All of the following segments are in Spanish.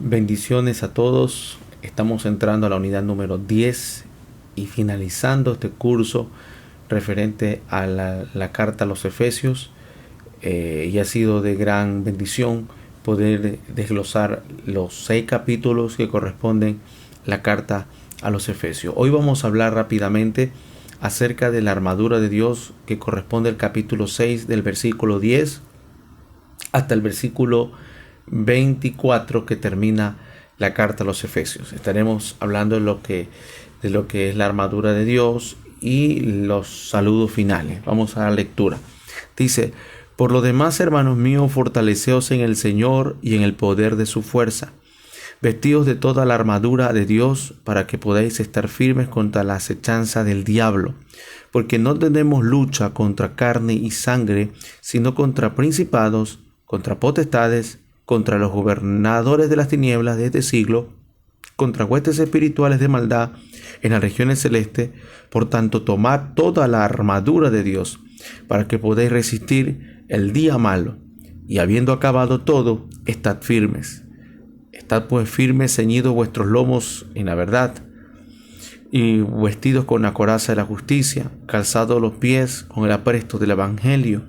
Bendiciones a todos. Estamos entrando a la unidad número 10 y finalizando este curso referente a la carta a los Efesios. Y ha sido de gran bendición poder desglosar los 6 capítulos que corresponden a la carta a los Efesios. Hoy vamos a hablar rápidamente acerca de la armadura de Dios, que corresponde al capítulo 6 del versículo 10 hasta el versículo 24 que termina la carta a los Efesios. Estaremos hablando de lo que es la armadura de Dios y los saludos finales. Vamos a la lectura. Dice: por lo demás, hermanos míos, fortaleceos en el Señor y en el poder de su fuerza. Vestidos de toda la armadura de Dios, para que podáis estar firmes contra la acechanza del diablo. Porque no tenemos lucha contra carne y sangre, sino contra principados, contra potestades, contra los gobernadores de las tinieblas de este siglo, contra huestes espirituales de maldad en las regiones celestes. Por tanto, tomad toda la armadura de Dios, para que podáis resistir el día malo, y habiendo acabado todo, estad firmes. Estad pues firmes, ceñidos vuestros lomos en la verdad, y vestidos con la coraza de la justicia, calzados los pies con el apresto del evangelio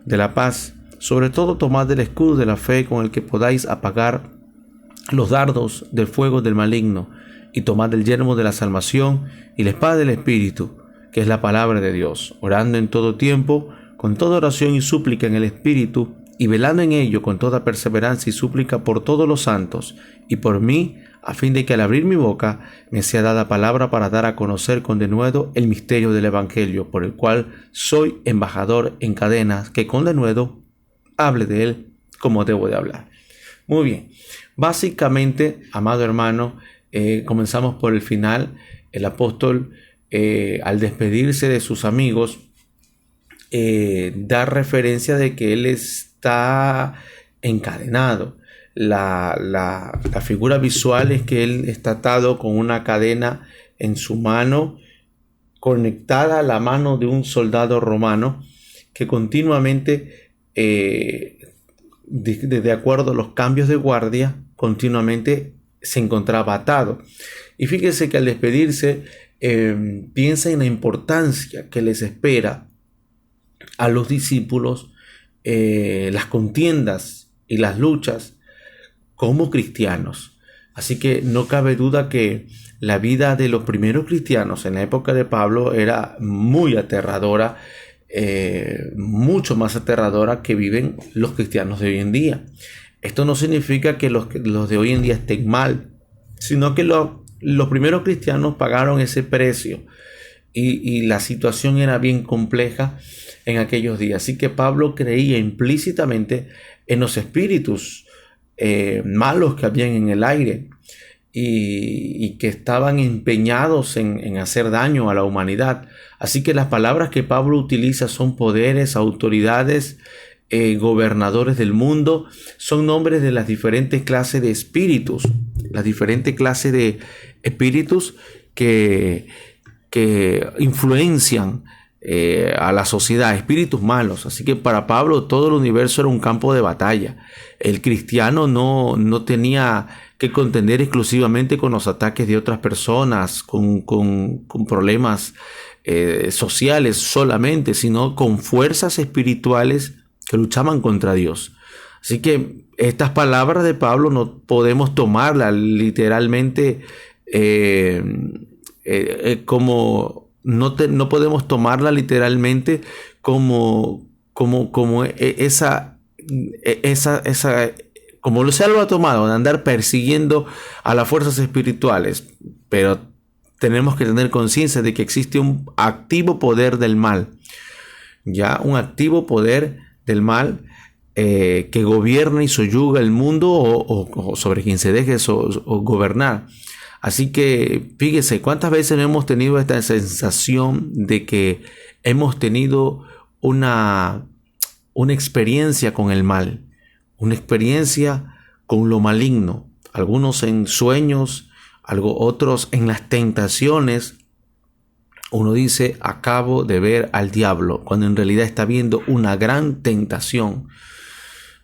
de la paz. Sobre todo, tomad el escudo de la fe, con el que podáis apagar los dardos del fuego del maligno, y tomad el yelmo de la salvación y la espada del Espíritu, que es la palabra de Dios, orando en todo tiempo, con toda oración y súplica en el Espíritu, y velando en ello con toda perseverancia y súplica por todos los santos, y por mí, a fin de que al abrir mi boca me sea dada palabra para dar a conocer con denuedo el misterio del Evangelio, por el cual soy embajador en cadenas, que con denuedo hable de él como debo de hablar. Muy bien, básicamente, amado hermano, comenzamos por el final. El apóstol, al despedirse de sus amigos, da referencia de que él está encadenado. La figura visual es que él está atado con una cadena en su mano, conectada a la mano de un soldado romano que continuamente, de acuerdo a los cambios de guardia, continuamente se encontraba atado. Y fíjese que al despedirse, piensa en la importancia que les espera a los discípulos, las contiendas y las luchas como cristianos. Así que no cabe duda que la vida de los primeros cristianos en la época de Pablo era muy aterradora, mucho más aterradora que viven los cristianos de hoy en día. Esto no significa que los de hoy en día estén mal, sino que los primeros cristianos pagaron ese precio, y la situación era bien compleja en aquellos días. Así que Pablo creía implícitamente en los espíritus malos que habían en el aire, y que estaban empeñados en hacer daño a la humanidad. Así que las palabras que Pablo utiliza son poderes, autoridades, gobernadores del mundo. Son nombres de las diferentes clases de espíritus, que influencian a la sociedad, espíritus malos. Así que para Pablo todo el universo era un campo de batalla. El cristiano no tenía que contender exclusivamente con los ataques de otras personas, con problemas sociales solamente, sino con fuerzas espirituales que luchaban contra Dios. Así que estas palabras de Pablo no podemos tomarlas literalmente, como no podemos tomarla literalmente como esa como se lo ha tomado, de andar persiguiendo a las fuerzas espirituales. Pero tenemos que tener conciencia de que existe un activo poder del mal, un activo poder del mal, que gobierna y soyuga el mundo, o sobre quien se deje gobernar. Así que fíjese cuántas veces hemos tenido esta sensación de que hemos tenido una experiencia con el mal, una experiencia con lo maligno, algunos en sueños, otros en las tentaciones. Uno dice: acabo de ver al diablo, cuando en realidad está viendo una gran tentación,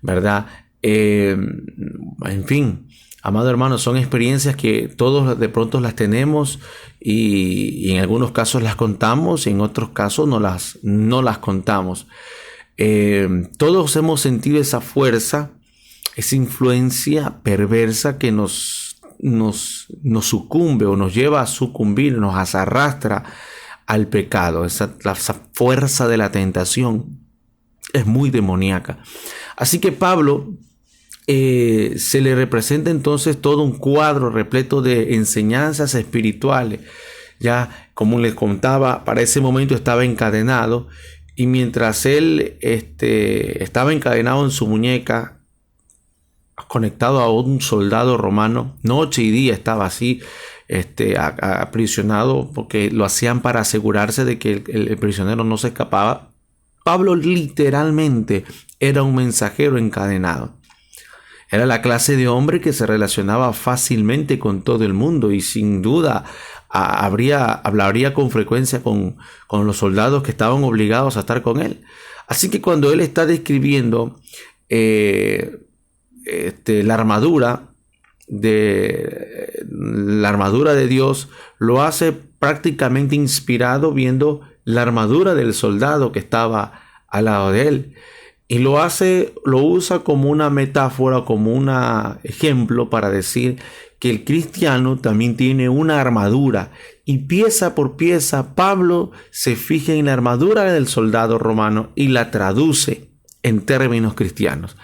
¿verdad? En fin, amado hermano, son experiencias que todos de pronto las tenemos y en algunos casos las contamos y en otros casos no las contamos. Todos hemos sentido esa fuerza, esa influencia perversa que nos sucumbe o nos lleva a sucumbir, nos arrastra al pecado. Esa fuerza de la tentación es muy demoníaca. Así que Pablo se le representa entonces todo un cuadro repleto de enseñanzas espirituales. Ya, como les contaba, para ese momento estaba encadenado, y mientras él estaba encadenado en su muñeca, conectado a un soldado romano, noche y día estaba así, aprisionado, porque lo hacían para asegurarse de que el prisionero no se escapaba. Pablo literalmente era un mensajero encadenado. Era la clase de hombre que se relacionaba fácilmente con todo el mundo y sin duda hablaría con frecuencia con los soldados que estaban obligados a estar con él. Así que cuando él está describiendo la armadura de Dios, lo hace prácticamente inspirado viendo la armadura del soldado que estaba al lado de él. Y lo usa como una metáfora, como un ejemplo para decir que el cristiano también tiene una armadura. Y pieza por pieza, Pablo se fija en la armadura del soldado romano y la traduce en términos cristianos.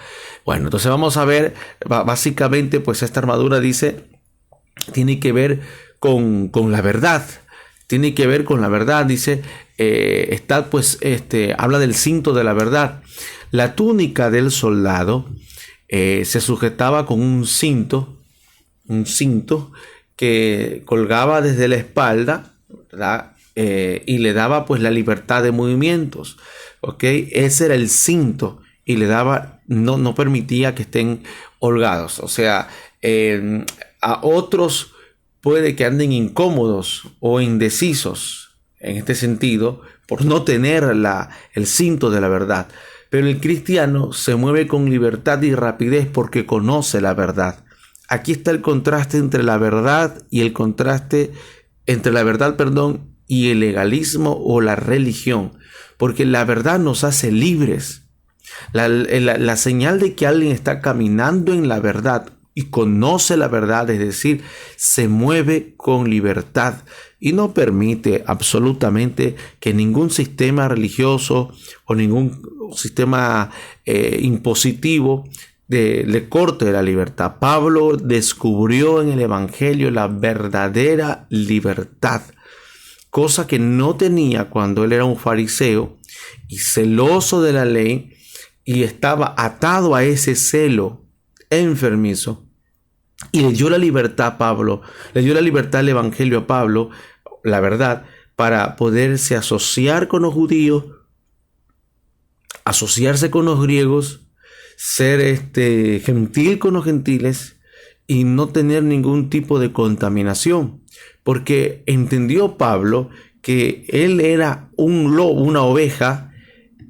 Bueno, entonces vamos a ver, básicamente, pues esta armadura tiene que ver con la verdad. Tiene que ver con la verdad, dice, habla del cinto de la verdad. La túnica del soldado se sujetaba con un cinto que colgaba desde la espalda, ¿verdad? Y le daba pues la libertad de movimientos, ¿ok? Ese era el cinto y le daba, no permitía que estén holgados. O sea, a otros puede que anden incómodos o indecisos en este sentido por no tener el cinto de la verdad. Pero el cristiano se mueve con libertad y rapidez porque conoce la verdad. Aquí está el contraste entre la verdad y el legalismo o la religión. Porque la verdad nos hace libres. La señal de que alguien está caminando en la verdad y conoce la verdad, es decir, se mueve con libertad y no permite absolutamente que ningún sistema religioso o ningún sistema impositivo le corte la libertad. Pablo descubrió en el Evangelio la verdadera libertad, cosa que no tenía cuando él era un fariseo y celoso de la ley y estaba atado a ese celo enfermizo. Y le dio la libertad al Evangelio a Pablo, la verdad, para poderse asociar con los judíos, asociarse con los griegos, ser gentil con los gentiles y no tener ningún tipo de contaminación. Porque entendió Pablo que él era un lobo, una oveja,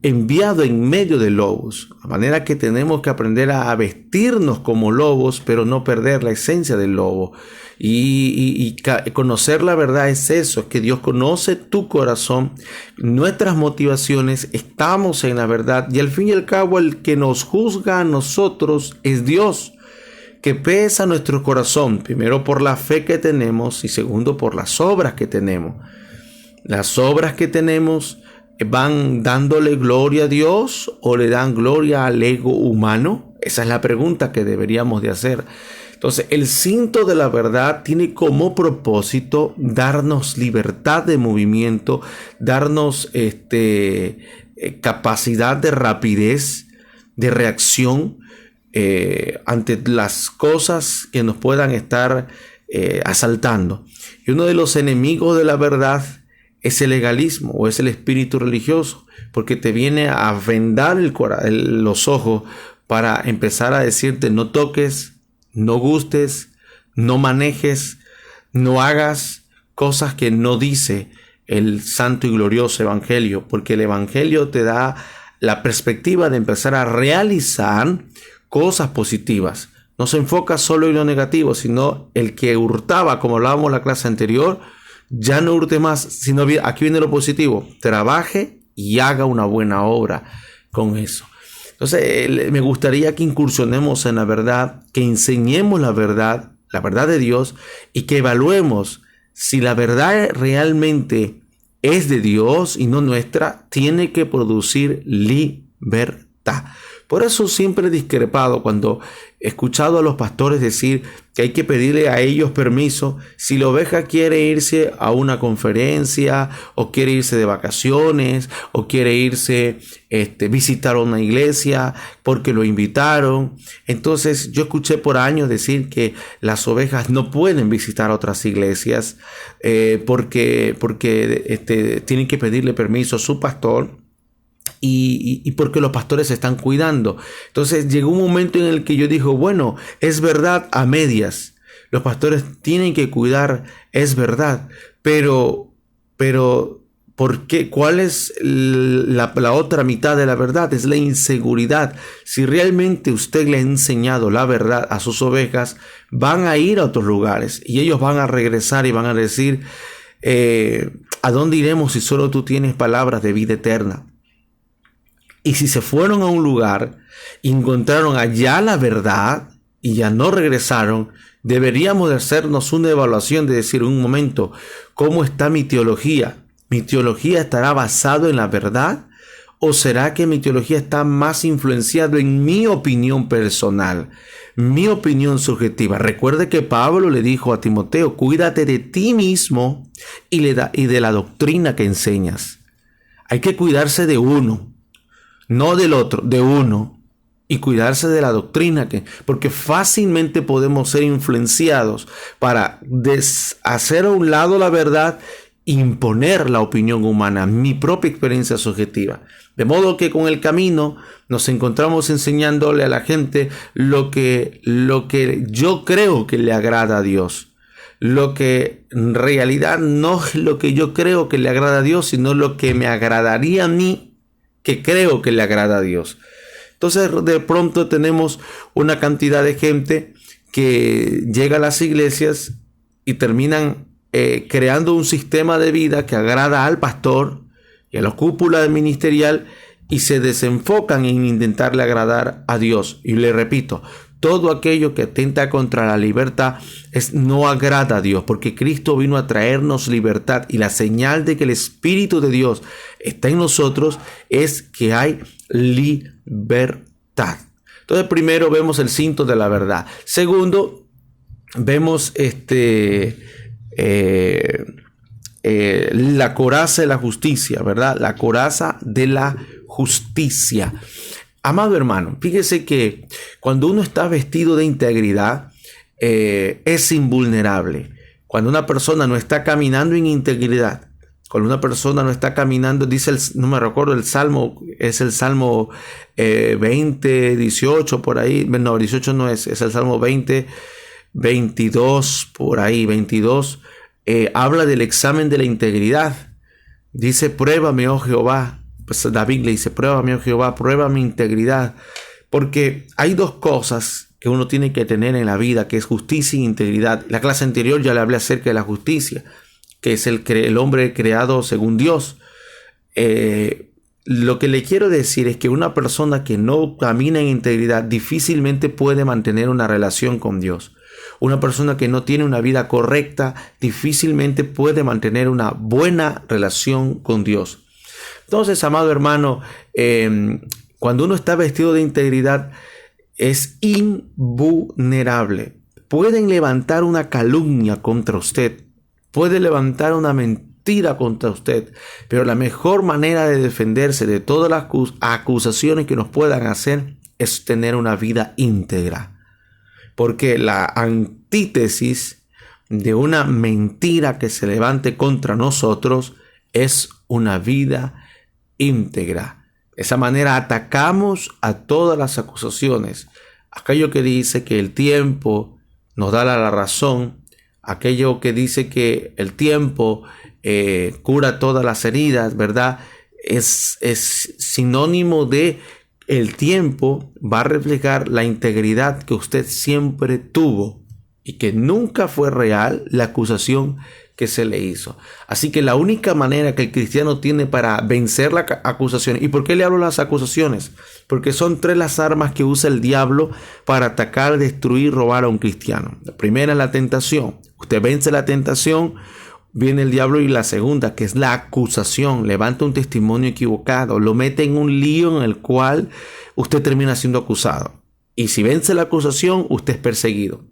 enviado en medio de lobos, de manera que tenemos que aprender a vestirnos como lobos, pero no perder la esencia del lobo. Y conocer la verdad es eso, es que Dios conoce tu corazón, nuestras motivaciones, estamos en la verdad, y al fin y al cabo el que nos juzga a nosotros es Dios, que pesa nuestro corazón, primero por la fe que tenemos y segundo por las obras que tenemos. Las obras que tenemos ¿van dándole gloria a Dios o le dan gloria al ego humano? Esa es la pregunta que deberíamos de hacer. Entonces, el cinto de la verdad tiene como propósito darnos libertad de movimiento, darnos capacidad de rapidez, de reacción ante las cosas que nos puedan estar asaltando. Y uno de los enemigos de la verdad es el legalismo o es el espíritu religioso, porque te viene a vendar los ojos para empezar a decirte no toques, no gustes, no manejes, no hagas cosas que no dice el santo y glorioso evangelio, porque el evangelio te da la perspectiva de empezar a realizar cosas positivas. No se enfoca solo en lo negativo, sino el que hurtaba, como hablábamos en la clase anterior, ya no hurte más, sino aquí viene lo positivo. Trabaje y haga una buena obra con eso. Entonces, me gustaría que incursionemos en la verdad, que enseñemos la verdad de Dios, y que evaluemos si la verdad realmente es de Dios y no nuestra. Tiene que producir libertad. Por eso siempre he discrepado cuando he escuchado a los pastores decir que hay que pedirle a ellos permiso si la oveja quiere irse a una conferencia, o quiere irse de vacaciones, o quiere irse visitar una iglesia porque lo invitaron. Entonces yo escuché por años decir que las ovejas no pueden visitar otras iglesias porque tienen que pedirle permiso a su pastor. Y porque los pastores se están cuidando. Entonces llegó un momento en el que yo dije, bueno, es verdad a medias. Los pastores tienen que cuidar, es verdad. Pero ¿por qué? ¿Cuál es la otra mitad de la verdad? Es la inseguridad. Si realmente usted le ha enseñado la verdad a sus ovejas, van a ir a otros lugares y ellos van a regresar y van a decir, ¿a dónde iremos si solo tú tienes palabras de vida eterna? Y si se fueron a un lugar y encontraron allá la verdad y ya no regresaron, deberíamos de hacernos una evaluación de decir, un momento, ¿cómo está mi teología? ¿Mi teología estará basada en la verdad? ¿O será que mi teología está más influenciada en mi opinión personal, mi opinión subjetiva? Recuerde que Pablo le dijo a Timoteo, cuídate de ti mismo y de la doctrina que enseñas. Hay que cuidarse de uno. No del otro, de uno, y cuidarse de la doctrina, porque fácilmente podemos ser influenciados para hacer a un lado la verdad, imponer la opinión humana, mi propia experiencia subjetiva. De modo que con el camino nos encontramos enseñándole a la gente lo que yo creo que le agrada a Dios. Lo que en realidad no es lo que yo creo que le agrada a Dios, sino lo que me agradaría a mí, que creo que le agrada a Dios. Entonces de pronto tenemos una cantidad de gente que llega a las iglesias y terminan creando un sistema de vida que agrada al pastor y a la cúpula ministerial, y se desenfocan en intentarle agradar a Dios. Y le repito, todo aquello que atenta contra la libertad no agrada a Dios, porque Cristo vino a traernos libertad, y la señal de que el Espíritu de Dios está en nosotros es que hay libertad. Entonces, primero vemos el cinto de la verdad. Segundo, vemos la coraza de la justicia, ¿verdad? La coraza de la justicia. Amado hermano, fíjese que cuando uno está vestido de integridad, es invulnerable. Cuando una persona no está caminando en integridad, cuando una persona no está caminando, no me recuerdo el salmo, es el salmo 20, 18, por ahí, no, 18 no es el salmo 20, 22, por ahí, 22, habla del examen de la integridad. Dice, pruébame, oh Jehová. Pues David le dice, pruébame, oh Jehová, prueba mi integridad. Porque hay dos cosas que uno tiene que tener en la vida, que es justicia e integridad. La clase anterior ya le hablé acerca de la justicia, que es el hombre creado según Dios. Lo que le quiero decir es que una persona que no camina en integridad difícilmente puede mantener una relación con Dios. Una persona que no tiene una vida correcta difícilmente puede mantener una buena relación con Dios. Entonces, amado hermano, cuando uno está vestido de integridad, es invulnerable. Pueden levantar una calumnia contra usted, puede levantar una mentira contra usted, pero la mejor manera de defenderse de todas las acusaciones que nos puedan hacer es tener una vida íntegra. Porque la antítesis de una mentira que se levante contra nosotros es una vida íntegra. De esa manera atacamos a todas las acusaciones. Aquello que dice que el tiempo nos da la razón, aquello que dice que el tiempo cura todas las heridas, ¿verdad? Es sinónimo de el tiempo va a reflejar la integridad que usted siempre tuvo y que nunca fue real la acusación que se le hizo. Así que la única manera que el cristiano tiene para vencer la acusación, ¿y por qué le hablo de las acusaciones? Porque son 3 las armas que usa el diablo para atacar, destruir, robar a un cristiano. La primera es la tentación. Usted vence la tentación, viene el diablo, y la segunda, que es la acusación, levanta un testimonio equivocado, lo mete en un lío en el cual usted termina siendo acusado. Y si vence la acusación, usted es perseguido.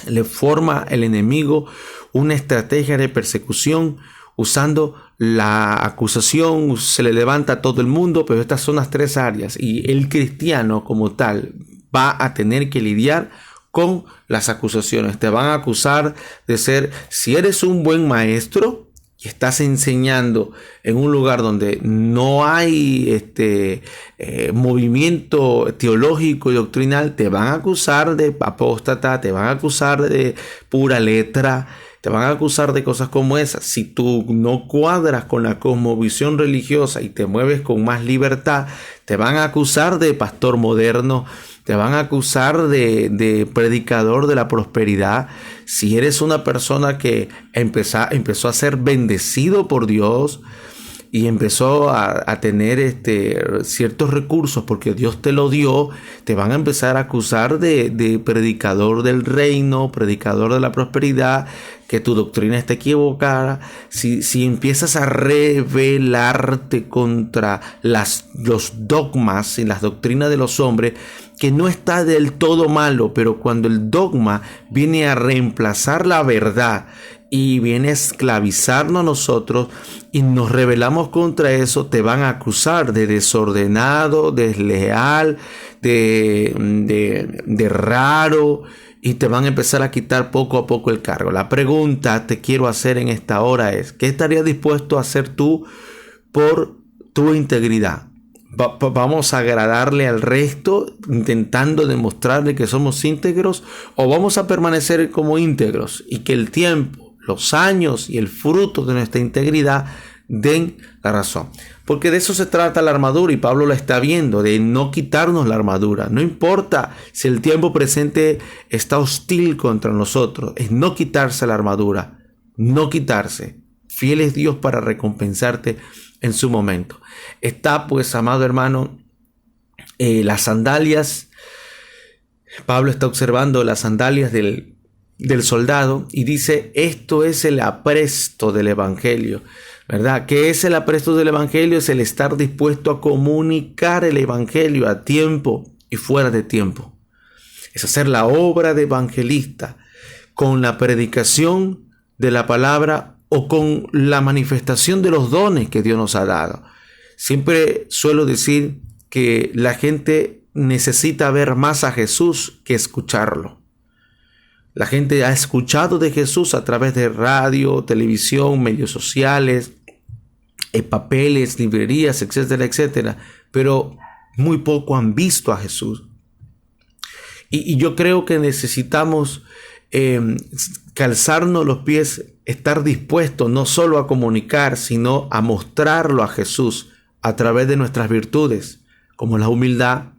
Le forma el enemigo una estrategia de persecución usando la acusación, se le levanta a todo el mundo, pero estas son las 3 áreas y el cristiano como tal va a tener que lidiar con las acusaciones. Te van a acusar de ser, si eres un buen maestro y estás enseñando en un lugar donde no hay movimiento teológico y doctrinal, te van a acusar de apóstata, te van a acusar de pura letra, te van a acusar de cosas como esas. Si tú no cuadras con la cosmovisión religiosa y te mueves con más libertad, te van a acusar de pastor moderno, te van a acusar de predicador de la prosperidad. Si eres una persona que empezó a ser bendecido por Dios y empezó a tener ciertos recursos porque Dios te lo dio, te van a empezar a acusar de predicador del reino, predicador de la prosperidad, que tu doctrina está equivocada. Si empiezas a rebelarte contra los dogmas y las doctrinas de los hombres, que no está del todo malo, pero cuando el dogma viene a reemplazar la verdad y viene a esclavizarnos a nosotros y nos rebelamos contra eso, te van a acusar de desordenado, desleal, de raro, y te van a empezar a quitar poco a poco el cargo. La pregunta te quiero hacer en esta hora es: ¿qué estarías dispuesto a hacer tú por tu integridad? ¿Vamos a agradarle al resto intentando demostrarle que somos íntegros, o vamos a permanecer como íntegros y que el tiempo, los años y el fruto de nuestra integridad den la razón? Porque de eso se trata la armadura, y Pablo la está viendo, de no quitarnos la armadura. No importa si el tiempo presente está hostil contra nosotros, es no quitarse la armadura, no quitarse. Fiel es Dios para recompensarte en su momento. Está pues, amado hermano, las sandalias. Pablo está observando las sandalias del soldado y dice: esto es el apresto del evangelio, ¿verdad? ¿Qué es el apresto del evangelio? Es el estar dispuesto a comunicar el evangelio a tiempo y fuera de tiempo. Es hacer la obra de evangelista con la predicación de la palabra o con la manifestación de los dones que Dios nos ha dado. Siempre suelo decir que la gente necesita ver más a Jesús que escucharlo. La gente ha escuchado de Jesús a través de radio, televisión, medios sociales, papeles, librerías, etcétera, etcétera, pero muy poco han visto a Jesús. Y yo creo que necesitamos calzarnos los pies, estar dispuestos no solo a comunicar, sino a mostrarlo a Jesús a través de nuestras virtudes, como la humildad,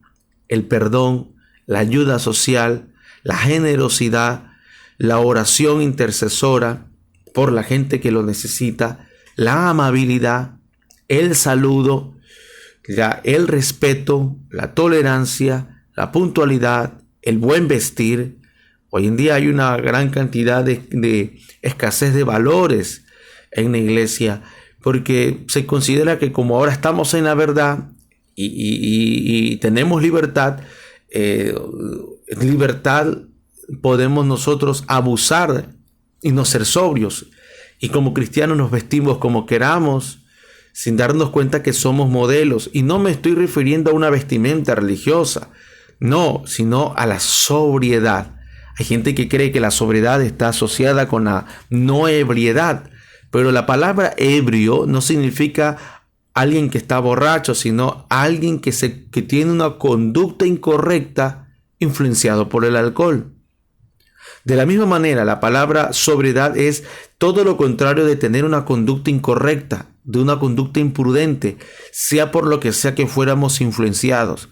el perdón, la ayuda social, la generosidad, la oración intercesora por la gente que lo necesita, la amabilidad, el saludo, el respeto, la tolerancia, la puntualidad, el buen vestir. Hoy en día hay una gran cantidad de escasez de valores en la iglesia, porque se considera que como ahora estamos en la verdad y tenemos libertad, podemos nosotros abusar y no ser sobrios. Y como cristianos nos vestimos como queramos, sin darnos cuenta que somos modelos. Y no me estoy refiriendo a una vestimenta religiosa, no, sino a la sobriedad. Hay gente que cree que la sobriedad está asociada con la no ebriedad, pero la palabra ebrio no significa alguien que está borracho, sino alguien que tiene una conducta incorrecta influenciado por el alcohol. De la misma manera, la palabra sobriedad es todo lo contrario de tener una conducta incorrecta, de una conducta imprudente, sea por lo que sea que fuéramos influenciados.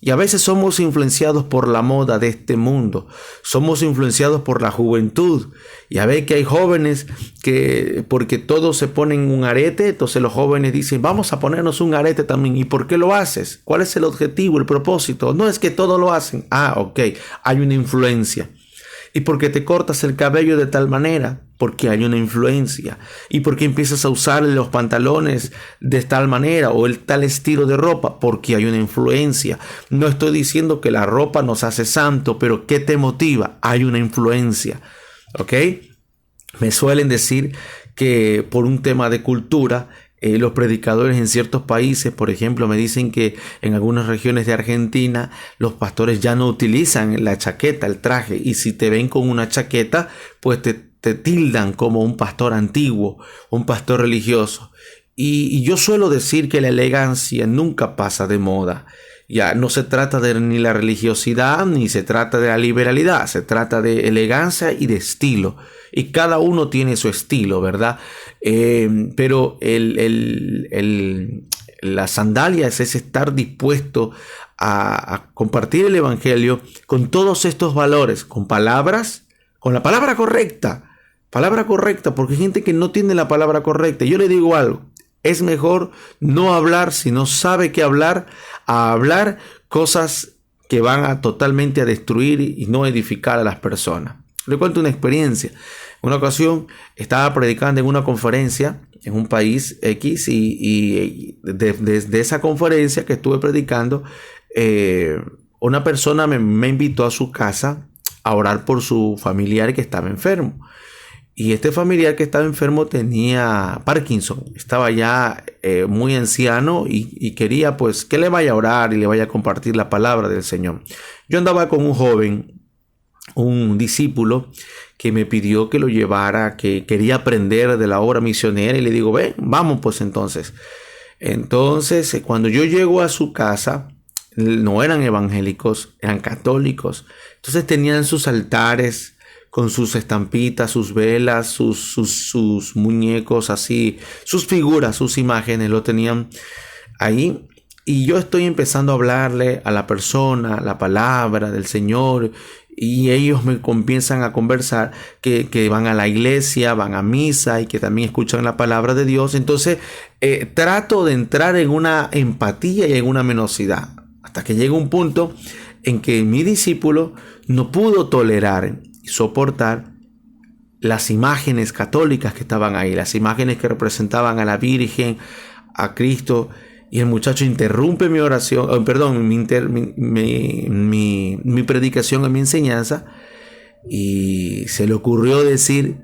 Y a veces somos influenciados por la moda de este mundo, somos influenciados por la juventud. Y a ver que hay jóvenes que porque todos se ponen un arete, entonces los jóvenes dicen, vamos a ponernos un arete también. ¿Y por qué lo haces? ¿Cuál es el objetivo, el propósito? No es que todos lo hacen. Ok, hay una influencia. ¿Y por qué te cortas el cabello de tal manera? Porque hay una influencia. ¿Y por qué empiezas a usar los pantalones de tal manera o el tal estilo de ropa? Porque hay una influencia. No estoy diciendo que la ropa nos hace santo, pero ¿qué te motiva? Hay una influencia. ¿Ok? Me suelen decir que por un tema de cultura, los predicadores en ciertos países, por ejemplo, me dicen que en algunas regiones de Argentina los pastores ya no utilizan la chaqueta, el traje, y si te ven con una chaqueta, pues te tildan como un pastor antiguo, un pastor religioso. Y yo suelo decir que la elegancia nunca pasa de moda. Ya no se trata de ni la religiosidad ni se trata de la liberalidad, se trata de elegancia y de estilo. Y cada uno tiene su estilo, ¿verdad? Pero la sandalia es estar dispuesto a compartir el evangelio con todos estos valores, con palabras, con la palabra correcta, porque hay gente que no tiene la palabra correcta. Yo le digo algo, es mejor no hablar si no sabe qué hablar, a hablar cosas que van totalmente a destruir y no edificar a las personas. Le cuento una experiencia. Una ocasión estaba predicando en una conferencia en un país X y desde esa conferencia que estuve predicando, una persona me invitó a su casa a orar por su familiar que estaba enfermo. Y este familiar que estaba enfermo tenía Parkinson, estaba ya muy anciano y quería pues que le vaya a orar y le vaya a compartir la palabra del Señor. Yo andaba con un joven, un discípulo que me pidió que lo llevara, que quería aprender de la obra misionera y le digo, ven, vamos pues entonces. Entonces, cuando yo llego a su casa, no eran evangélicos, eran católicos. Entonces tenían sus altares con sus estampitas, sus velas, sus muñecos así, sus figuras, sus imágenes, lo tenían ahí. Y yo estoy empezando a hablarle a la persona, la palabra del Señor, y ellos me comienzan a conversar que van a la iglesia, van a misa y que también escuchan la palabra de Dios. Entonces trato de entrar en una empatía y en una menosidad, hasta que llega un punto en que mi discípulo no pudo tolerar y soportar las imágenes católicas que estaban ahí, las imágenes que representaban a la Virgen, a Cristo. Y el muchacho interrumpe mi oración, mi predicación, mi enseñanza, y se le ocurrió decir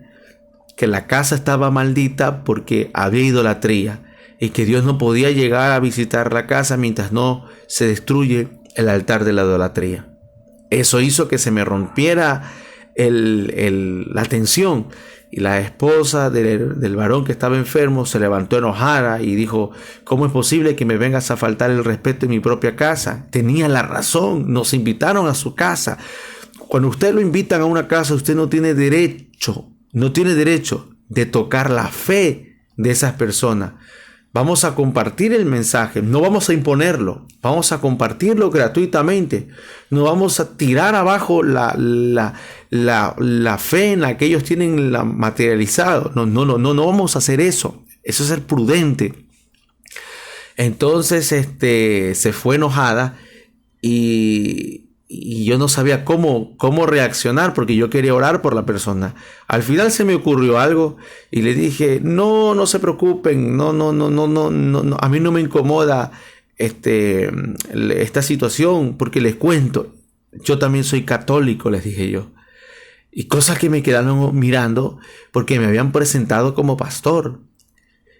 que la casa estaba maldita porque había idolatría y que Dios no podía llegar a visitar la casa mientras no se destruye el altar de la idolatría. Eso hizo que se me rompiera la tensión. Y la esposa del varón que estaba enfermo se levantó enojada y dijo, ¿cómo es posible que me vengas a faltar el respeto en mi propia casa? Tenía la razón, nos invitaron a su casa. Cuando usted lo invitan a una casa, usted no tiene derecho de tocar la fe de esas personas. Vamos a compartir el mensaje, no vamos a imponerlo, vamos a compartirlo gratuitamente. No vamos a tirar abajo la fe en la que ellos tienen materializado. No vamos a hacer eso. Eso es ser prudente. Entonces se fue enojada y yo no sabía cómo reaccionar porque yo quería orar por la persona. Al final se me ocurrió algo y le dije, no se preocupen, no, a mí no me incomoda esta situación porque les cuento, yo también soy católico, les dije yo. Y cosas que me quedaron mirando porque me habían presentado como pastor.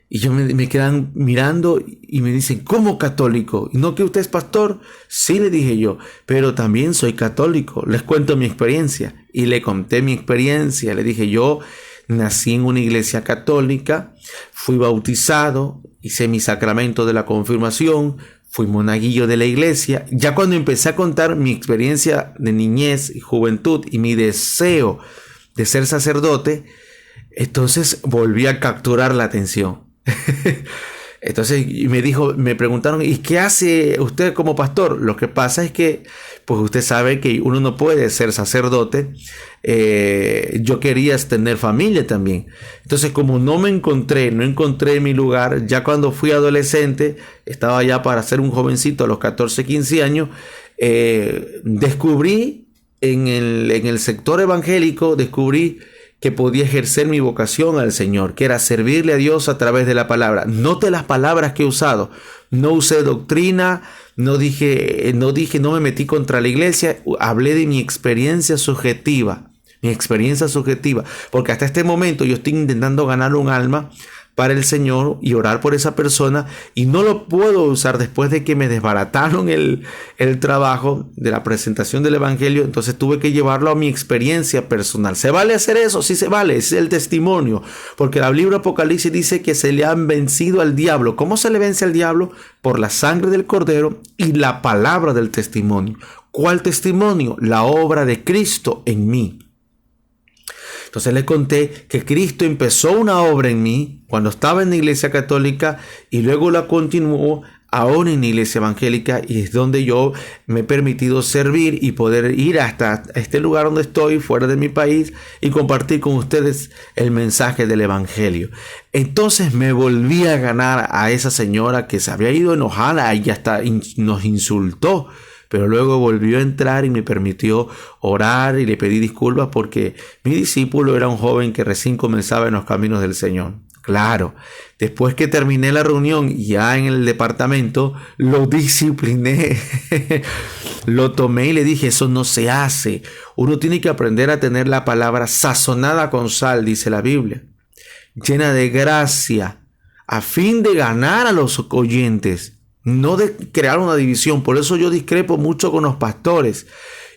Y yo me quedan mirando y me dicen, ¿cómo católico? ¿Y no que usted es pastor? Sí, le dije yo, pero también soy católico. Les cuento mi experiencia. Y le conté mi experiencia. Le dije, yo nací en una iglesia católica, fui bautizado, hice mi sacramento de la confirmación, fui monaguillo de la iglesia. Ya cuando empecé a contar mi experiencia de niñez y juventud y mi deseo de ser sacerdote, entonces volví a capturar la atención. Entonces me preguntaron, ¿y qué hace usted como pastor? Lo que pasa es que, pues usted sabe que uno no puede ser sacerdote. Yo quería tener familia también. Entonces, como no encontré mi lugar, ya cuando fui adolescente, estaba ya para ser un jovencito a los 14, 15 años, descubrí en el sector evangélico, descubrí que podía ejercer mi vocación al Señor, que era servirle a Dios a través de la palabra. Note las palabras que he usado. No usé doctrina, no me metí contra la iglesia, hablé de mi experiencia subjetiva. Porque hasta este momento yo estoy intentando ganar un alma para el Señor y orar por esa persona, y no lo puedo usar después de que me desbarataron el trabajo de la presentación del evangelio. Entonces tuve que llevarlo a mi experiencia personal. ¿Se vale hacer eso? Sí se vale, es el testimonio, porque el libro Apocalipsis dice que se le han vencido al diablo. ¿Cómo se le vence al diablo? Por la sangre del Cordero y la palabra del testimonio. ¿Cuál testimonio? La obra de Cristo en mí. Entonces le conté que Cristo empezó una obra en mí cuando estaba en la iglesia católica y luego la continuó ahora en la iglesia evangélica, y es donde yo me he permitido servir y poder ir hasta este lugar donde estoy, fuera de mi país, y compartir con ustedes el mensaje del evangelio. Entonces me volví a ganar a esa señora que se había ido enojada y hasta nos insultó. Pero luego volvió a entrar y me permitió orar y le pedí disculpas porque mi discípulo era un joven que recién comenzaba en los caminos del Señor. Claro, después que terminé la reunión ya en el departamento, lo discipliné, lo tomé y le dije, eso no se hace. Uno tiene que aprender a tener la palabra sazonada con sal, dice la Biblia, llena de gracia, a fin de ganar a los oyentes. No de crear una división. Por eso yo discrepo mucho con los pastores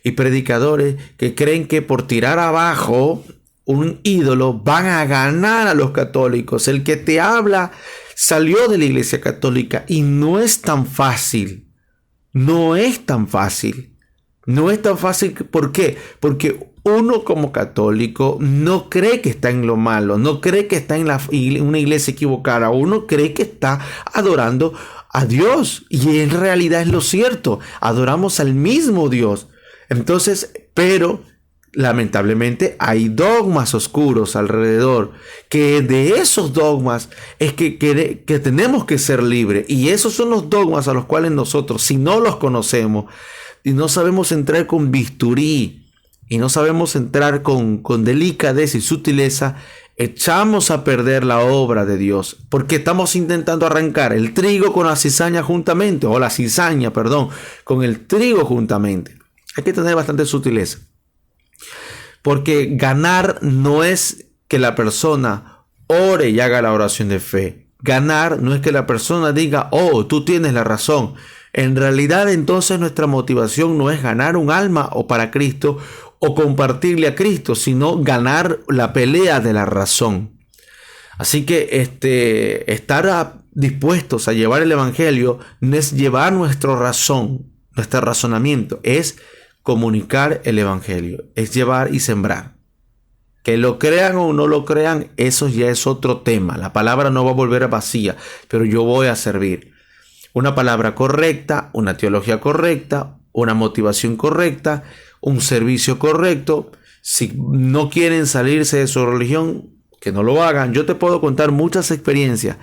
y predicadores que creen que por tirar abajo un ídolo van a ganar a los católicos. El que te habla salió de la iglesia católica y no es tan fácil. No es tan fácil. No es tan fácil. ¿Por qué? Porque uno como católico no cree que está en lo malo, no cree que está en una iglesia equivocada. Uno cree que está adorando a Dios, y en realidad es lo cierto, adoramos al mismo Dios. Entonces, pero lamentablemente hay dogmas oscuros alrededor, que de esos dogmas es que tenemos que ser libres, y esos son los dogmas a los cuales nosotros, si no los conocemos y no sabemos entrar con bisturí y no sabemos entrar con delicadeza y sutileza, echamos a perder la obra de Dios, porque estamos intentando arrancar el trigo con la cizaña juntamente, o la cizaña, con el trigo juntamente. Hay que tener bastante sutileza, porque ganar no es que la persona ore y haga la oración de fe. Ganar no es que la persona diga, oh, tú tienes la razón. En realidad, entonces, nuestra motivación no es ganar un alma o para Cristo o compartirle a Cristo, sino ganar la pelea de la razón. Así que estar dispuestos a llevar el evangelio no es llevar nuestro razonamiento, es comunicar el evangelio, es llevar y sembrar. Que lo crean o no lo crean, eso ya es otro tema. La palabra no va a volver a vacía, pero yo voy a servir. Una palabra correcta, una teología correcta, una motivación correcta, un servicio correcto. Si no quieren salirse de su religión, que no lo hagan. Yo te puedo contar muchas experiencias,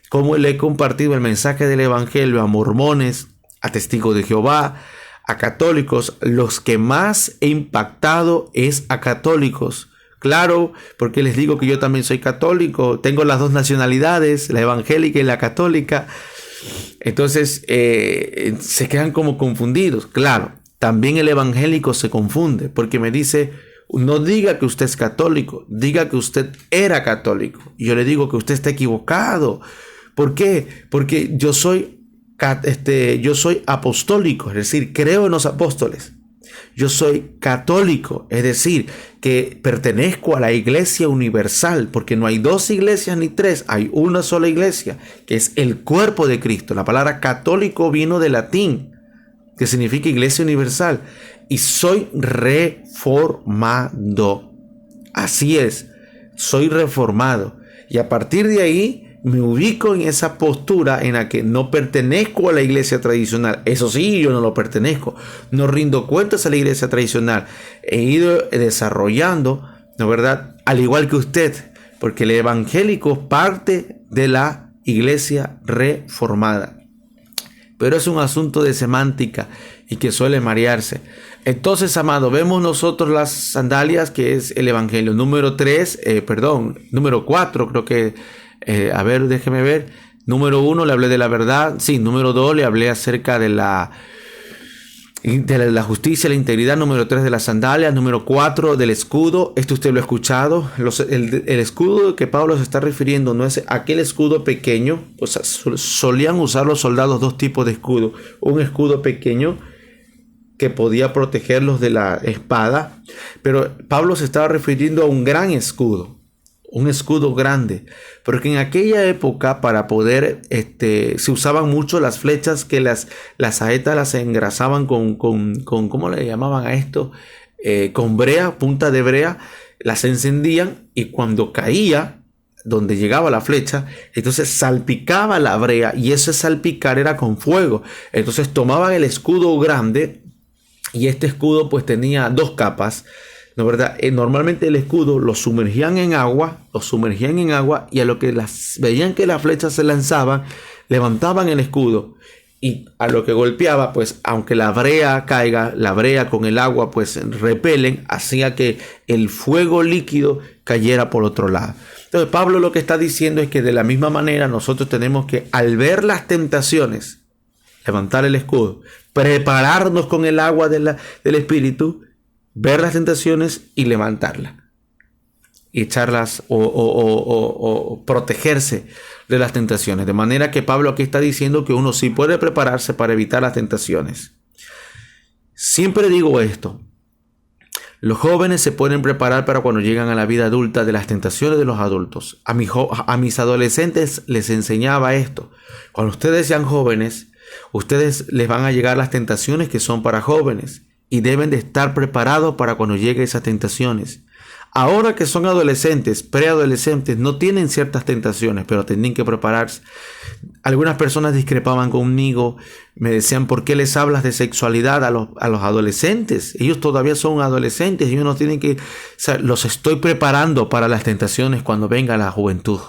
como le he compartido el mensaje del evangelio a mormones, a testigos de Jehová, a católicos. Los que más he impactado es a católicos. Claro, porque les digo que yo también soy católico, tengo las dos nacionalidades, la evangélica y la católica. Entonces se quedan como confundidos. Claro, también el evangélico se confunde porque me dice, no diga que usted es católico, diga que usted era católico. Y yo le digo que usted está equivocado. ¿Por qué? Porque yo soy apostólico, es decir, creo en los apóstoles. Yo soy católico, es decir, que pertenezco a la iglesia universal, porque no hay dos iglesias ni tres, hay una sola iglesia, que es el cuerpo de Cristo. La palabra católico vino del latín, que significa iglesia universal, y soy reformado. Así es, soy reformado. Y a partir de ahí, me ubico en esa postura en la que no pertenezco a la iglesia tradicional. Eso sí, yo no lo pertenezco. No rindo cuentas a la iglesia tradicional. He ido desarrollando, ¿no verdad? Al igual que usted, porque el evangélico parte de la iglesia reformada. Pero es un asunto de semántica y que suele marearse. Entonces, amado, vemos nosotros las sandalias, que es el evangelio. Número 4, creo que, a ver, déjeme ver. Número 1, le hablé de la verdad. Sí, número 2, le hablé acerca de la justicia, la integridad. Número 3, de las sandalias. Número 4, del escudo. Esto usted lo ha escuchado. El escudo que Pablo se está refiriendo no es aquel escudo pequeño. O sea, solían usar los soldados dos tipos de escudo. Un escudo pequeño que podía protegerlos de la espada, pero Pablo se estaba refiriendo a un gran escudo, un escudo grande, porque en aquella época para poder, se usaban mucho las flechas que las saetas las engrasaban con ¿cómo le llamaban a esto? Con brea, punta de brea, las encendían y cuando caía, donde llegaba la flecha, entonces salpicaba la brea y ese salpicar era con fuego. Entonces tomaban el escudo grande. Y este escudo pues tenía dos capas, ¿no verdad? Normalmente el escudo lo sumergían en agua, y a lo que veían que las flechas se lanzaban, levantaban el escudo y a lo que golpeaba, pues aunque la brea caiga, la brea con el agua pues repelen, hacía que el fuego líquido cayera por otro lado. Entonces Pablo lo que está diciendo es que de la misma manera nosotros tenemos que, al ver las tentaciones, levantar el escudo, prepararnos con el agua del Espíritu, ver las tentaciones y levantarlas. Y echarlas o protegerse de las tentaciones. De manera que Pablo aquí está diciendo que uno sí puede prepararse para evitar las tentaciones. Siempre digo esto. Los jóvenes se pueden preparar para cuando llegan a la vida adulta de las tentaciones de los adultos. A mis adolescentes les enseñaba esto. Cuando ustedes sean jóvenes, ustedes les van a llegar las tentaciones que son para jóvenes y deben de estar preparados para cuando lleguen esas tentaciones. Ahora que son adolescentes, preadolescentes, no tienen ciertas tentaciones, pero tienen que prepararse. Algunas personas discrepaban conmigo, me decían, ¿por qué les hablas de sexualidad a los adolescentes? Ellos todavía son adolescentes, ellos no tienen que... O sea, los estoy preparando para las tentaciones cuando venga la juventud.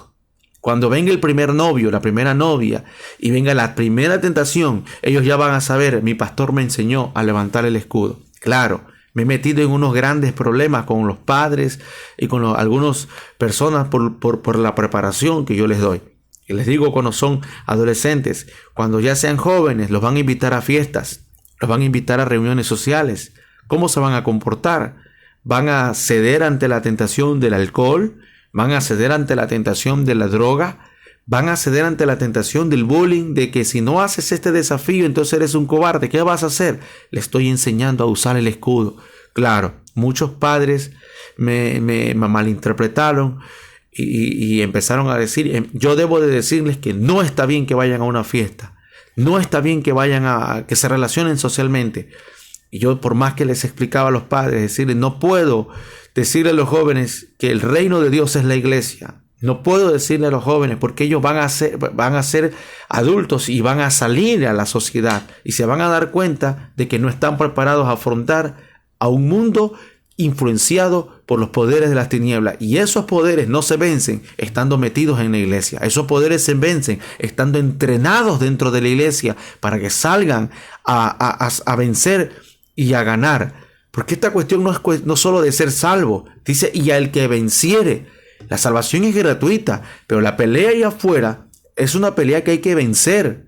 Cuando venga el primer novio, la primera novia, y venga la primera tentación, ellos ya van a saber, mi pastor me enseñó a levantar el escudo. Claro, me he metido en unos grandes problemas con los padres y con algunas personas por la preparación que yo les doy. Y les digo, cuando son adolescentes, cuando ya sean jóvenes, los van a invitar a fiestas, los van a invitar a reuniones sociales. ¿Cómo se van a comportar? ¿Van a ceder ante la tentación del alcohol? ¿Van a ceder ante la tentación de la droga? ¿Van a ceder ante la tentación del bullying? De que si no haces este desafío, entonces eres un cobarde. ¿Qué vas a hacer? Le estoy enseñando a usar el escudo. Claro, muchos padres me malinterpretaron y empezaron a decir, yo debo de decirles que no está bien que vayan a una fiesta. No está bien que que se relacionen socialmente. Y yo, por más que les explicaba a los padres, decirles, no puedo decirle a los jóvenes que el reino de Dios es la iglesia. No puedo decirle a los jóvenes porque ellos van a ser adultos y van a salir a la sociedad y se van a dar cuenta de que no están preparados a afrontar a un mundo influenciado por los poderes de las tinieblas. Y esos poderes no se vencen estando metidos en la iglesia. Esos poderes se vencen estando entrenados dentro de la iglesia para que salgan a vencer y a ganar. Porque esta cuestión no es solo de ser salvo. Dice, y al que venciere. La salvación es gratuita, pero la pelea ahí afuera es una pelea que hay que vencer.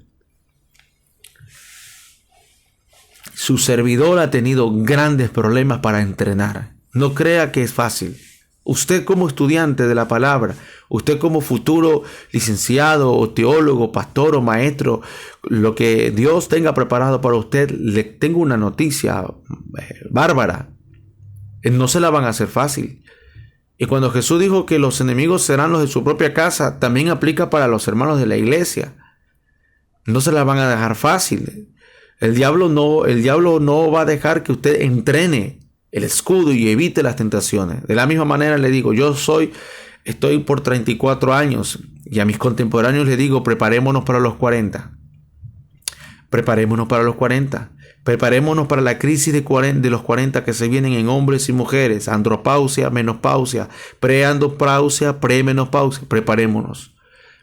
Su servidor ha tenido grandes problemas para entrenar. No crea que es fácil. Usted como estudiante de la palabra, usted como futuro licenciado o teólogo, pastor o maestro, lo que Dios tenga preparado para usted, le tengo una noticia bárbara. No se la van a hacer fácil. Y cuando Jesús dijo que los enemigos serán los de su propia casa, también aplica para los hermanos de la iglesia. No se la van a dejar fácil. El diablo no va a dejar que usted entrene el escudo y evite las tentaciones. De la misma manera le digo, yo soy estoy por 34 años y a mis contemporáneos les digo, preparémonos para los 40. Preparémonos para los 40. Preparémonos para la crisis de los 40 que se vienen en hombres y mujeres. Andropausia, menopausia, preandropausia, premenopausia. Preparémonos.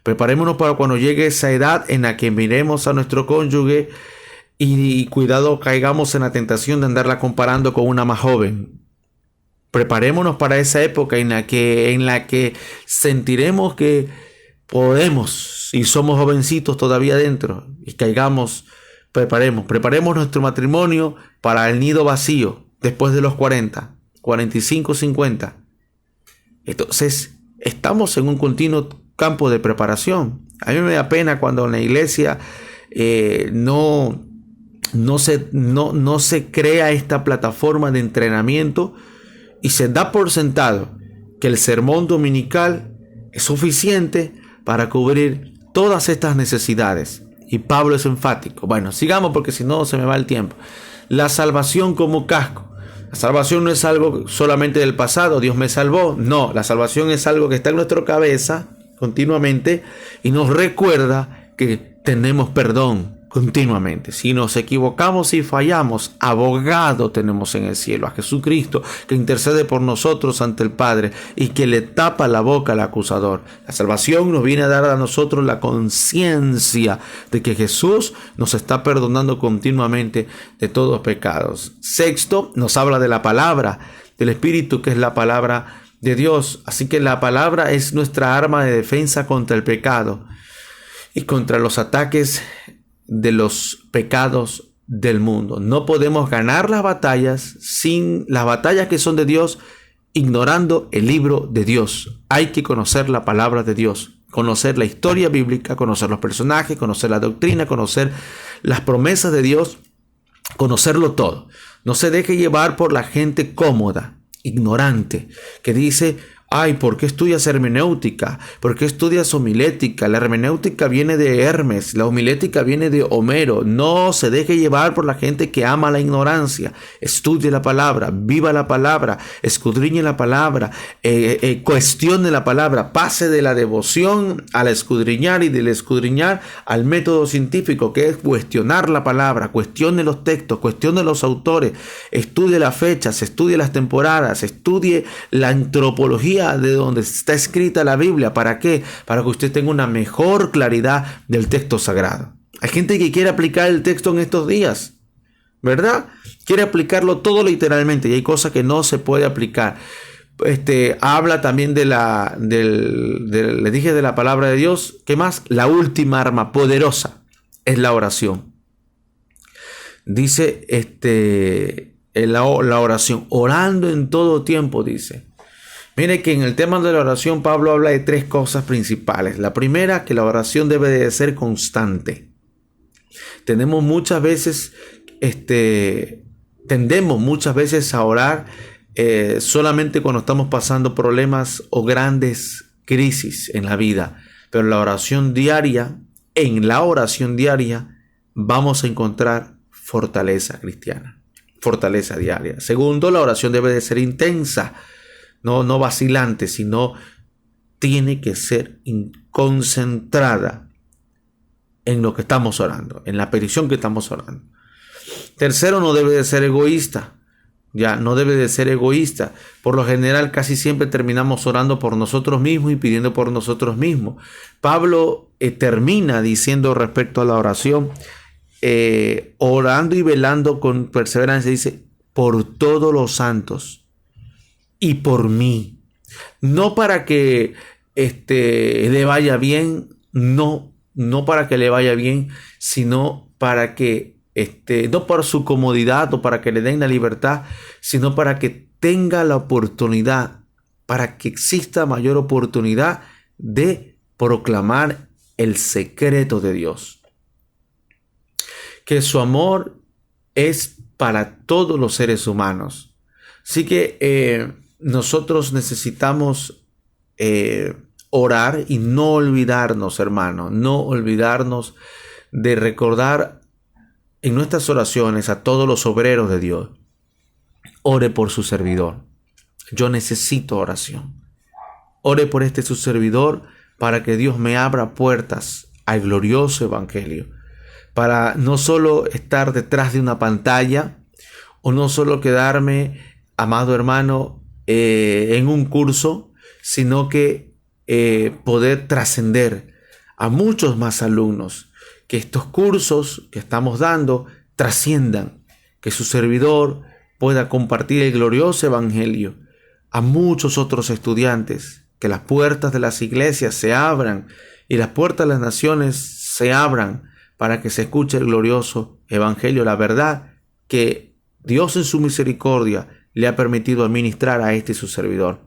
Preparémonos para cuando llegue esa edad en la que miremos a nuestro cónyuge y cuidado caigamos en la tentación de andarla comparando con una más joven. Preparémonos para esa época en la que sentiremos que podemos y somos jovencitos todavía dentro y caigamos. Preparemos nuestro matrimonio para el nido vacío después de los 40, 45, 50. Entonces, estamos en un continuo campo de preparación. A mí me da pena cuando en la iglesia no se crea esta plataforma de entrenamiento y se da por sentado que el sermón dominical es suficiente para cubrir todas estas necesidades. Y Pablo es enfático. Bueno, sigamos porque si no se me va el tiempo. La salvación como casco. La salvación no es algo solamente del pasado. Dios me salvó. No, la salvación es algo que está en nuestra cabeza continuamente y nos recuerda que tenemos perdón continuamente. Si nos equivocamos y fallamos, abogado tenemos en el cielo a Jesucristo, que intercede por nosotros ante el Padre y que le tapa la boca al acusador. La salvación nos viene a dar a nosotros la conciencia de que Jesús nos está perdonando continuamente de todos pecados. Sexto, nos habla de la palabra del Espíritu, que es la palabra de Dios. Así que la palabra es nuestra arma de defensa contra el pecado y contra los ataques de los pecados del mundo. No podemos ganar las batallas que son de Dios ignorando el libro de Dios. Hay que conocer la palabra de Dios, conocer la historia bíblica, conocer los personajes, conocer la doctrina, conocer las promesas de Dios, conocerlo todo. No se deje llevar por la gente cómoda, ignorante, que dice: ay, ¿por qué estudias hermenéutica? ¿Por qué estudias homilética? La hermenéutica viene de Hermes, la homilética viene de Homero. No se deje llevar por la gente que ama la ignorancia. Estudie la palabra, viva la palabra, escudriñe la palabra, cuestione la palabra, pase de la devoción al escudriñar y del escudriñar al método científico, que es cuestionar la palabra, cuestione los textos, cuestione los autores, estudie las fechas, estudie las temporadas, estudie la antropología de donde está escrita la Biblia. ¿Para qué? Para que usted tenga una mejor claridad del texto sagrado. Hay gente que quiere aplicar el texto en estos días, ¿verdad? Quiere aplicarlo todo literalmente y hay cosas que no se puede aplicar. Habla también de la palabra de Dios. ¿Qué más? La última arma poderosa es la oración. Dice la oración, orando en todo tiempo, dice. Mire que en el tema de la oración Pablo habla de tres cosas principales. La primera, que la oración debe de ser constante. Tendemos muchas veces a orar solamente cuando estamos pasando problemas o grandes crisis en la vida. Pero en la oración diaria vamos a encontrar fortaleza cristiana, fortaleza diaria. Segundo, la oración debe de ser intensa. No vacilante, sino tiene que ser concentrada en lo que estamos orando, en la petición que estamos orando. Tercero, no debe de ser egoísta. No debe de ser egoísta. Por lo general, casi siempre terminamos orando por nosotros mismos y pidiendo por nosotros mismos. Pablo termina diciendo respecto a la oración, orando y velando con perseverancia, dice, por todos los santos y por mí. No para que le vaya bien, no para que le vaya bien, sino para que no por su comodidad o para que le den la libertad, sino para que tenga la oportunidad, para que exista mayor oportunidad de proclamar el secreto de Dios. Que su amor es para todos los seres humanos. Así que nosotros necesitamos orar y no olvidarnos, hermano, no olvidarnos de recordar en nuestras oraciones a todos los obreros de Dios. Ore por su servidor. Yo necesito oración. ore por este su servidor para que Dios me abra puertas al glorioso evangelio, para no solo estar detrás de una pantalla o no solo quedarme, amado hermano, en un curso, sino que poder trascender a muchos más alumnos, que estos cursos que estamos dando trasciendan, que su servidor pueda compartir el glorioso evangelio a muchos otros estudiantes, que las puertas de las iglesias se abran y las puertas de las naciones se abran para que se escuche el glorioso evangelio, la verdad que Dios en su misericordia le ha permitido administrar a este su servidor.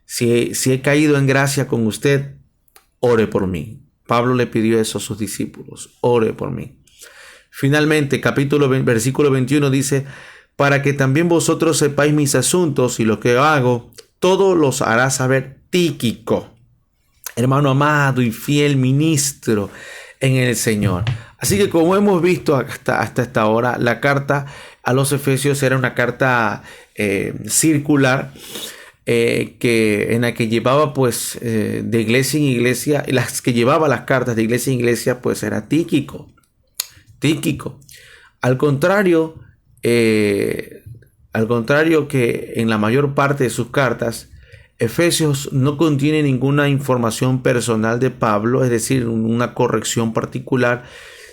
Si he caído en gracia con usted, ore por mí. Pablo le pidió eso a sus discípulos, ore por mí. Finalmente, versículo 21 dice, para que también vosotros sepáis mis asuntos y lo que hago, todo los hará saber Tíquico, hermano amado y fiel ministro en el Señor. Así que como hemos visto hasta esta hora, la carta a los Efesios era una carta circular, en la que llevaba pues de iglesia en iglesia, las que llevaba las cartas de iglesia en iglesia pues era Tíquico. Al contrario que en la mayor parte de sus cartas, Efesios no contiene ninguna información personal de Pablo, es decir, una corrección particular.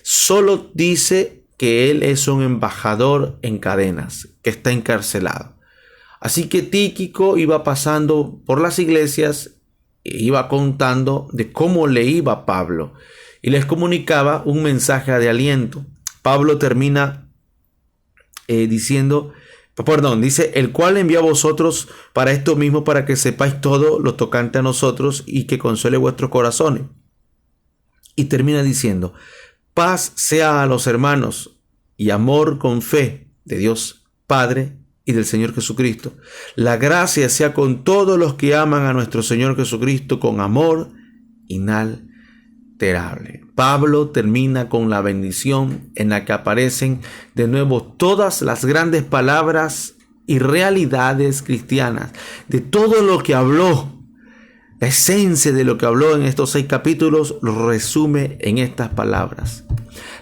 Solo dice que él es un embajador en cadenas, que está encarcelado. Así que Tíquico iba pasando por las iglesias e iba contando de cómo le iba a Pablo y les comunicaba un mensaje de aliento. Pablo termina dice, el cual envía a vosotros para esto mismo, para que sepáis todo lo tocante a nosotros y que consuele vuestros corazones. Y termina diciendo, paz sea a los hermanos y amor con fe de Dios Padre y del Señor Jesucristo. La gracia sea con todos los que aman a nuestro Señor Jesucristo con amor inalterable. Pablo termina con la bendición en la que aparecen de nuevo todas las grandes palabras y realidades cristianas. De todo lo que habló, la esencia de lo que habló en estos 6 capítulos lo resume en estas palabras.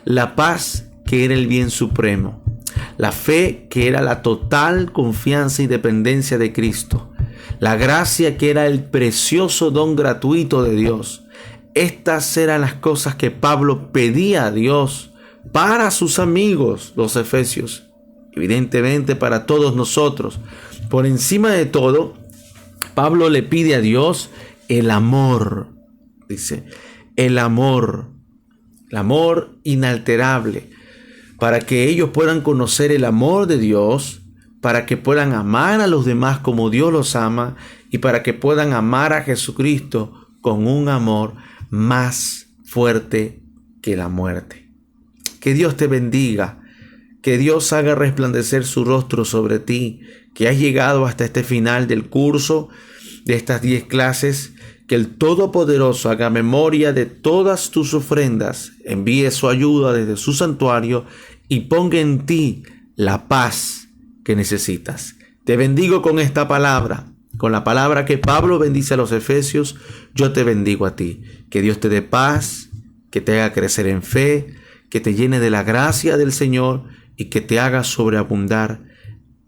La paz, que era el bien supremo. La fe, que era la total confianza y dependencia de Cristo. La gracia, que era el precioso don gratuito de Dios. Estas eran las cosas que Pablo pedía a Dios para sus amigos, los efesios. Evidentemente para todos nosotros. Por encima de todo, Pablo le pide a Dios el amor. Dice, el amor inalterable. Para que ellos puedan conocer el amor de Dios, para que puedan amar a los demás como Dios los ama y para que puedan amar a Jesucristo con un amor más fuerte que la muerte. Que Dios te bendiga, que Dios haga resplandecer su rostro sobre ti, que has llegado hasta este final del curso de estas 10 clases, que el Todopoderoso haga memoria de todas tus ofrendas, envíe su ayuda desde su santuario y ponga en ti la paz que necesitas. Te bendigo con esta palabra. Con la palabra que Pablo bendice a los efesios, yo te bendigo a ti. Que Dios te dé paz, que te haga crecer en fe, que te llene de la gracia del Señor y que te haga sobreabundar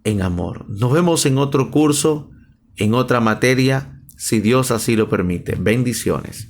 en amor. Nos vemos en otro curso, en otra materia, si Dios así lo permite. Bendiciones.